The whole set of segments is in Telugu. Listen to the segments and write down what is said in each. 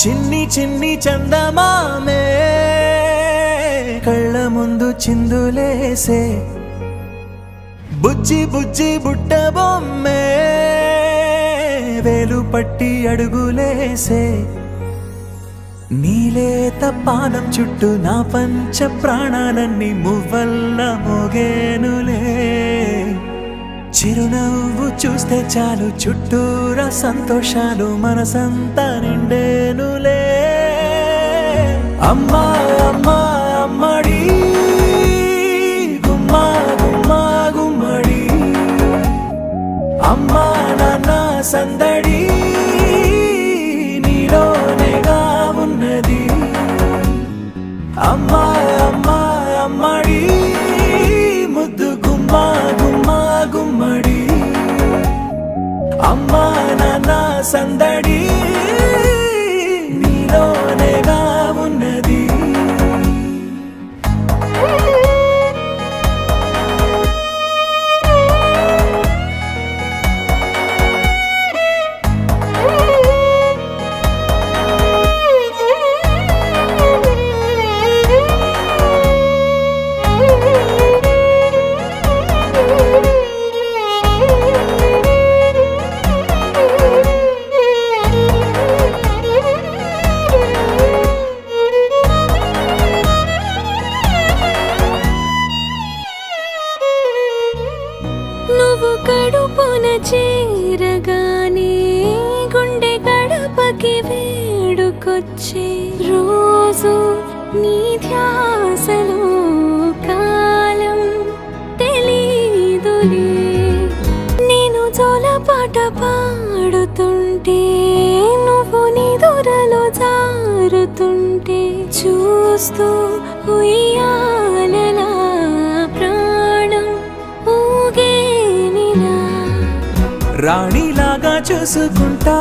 చిన్ని చిన్ని చందమామే కళ్ళ ముందు చిందులేసే బుజ్జి బుజ్జి బుట్ట బొమ్మే వేలు పట్టి అడుగులేసే నీలేత పానం చుట్టూ నా పంచ ప్రాణాలన్నీ మువ్వల్ల మోగేనులే చిరునవ్వు చూస్తే చాలు చుట్టూరా సంతోషాలు మనసంతా నిండేనులే అమ్మా అమ్మా అమ్మడి గుమ్మా గుమ్మా గుమ్మడి అమ్మా నాన్న సందడి నీలోనేగా ఉన్నది అమ్మా అమ్మా అమ్మడి ముద్దు గుమ్మా గుమ్మా గుమ్మడి అమ్మా నాన్న సందడి నీలోనేగా ఉన్నది నువ్వు కడుపున చేరగానే గుండె గడపకి వేడుకొచ్చే రోజు నీ ధ్యాసలో కాలం తెలీదులే నేను జోలపాట పాడుతుంటే నువ్వు నిదురలో జారుతుంటే చూస్తూ ఉయ్యాలలా ప్రాణం ఊగేనిలా రాణిలాగా చూసుకుంటా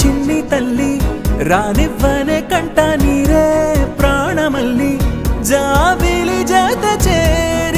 చిన్ని తల్లి రానివ్వనే కంట నీరే ప్రాణమల్లి జాబిలి జత చేరి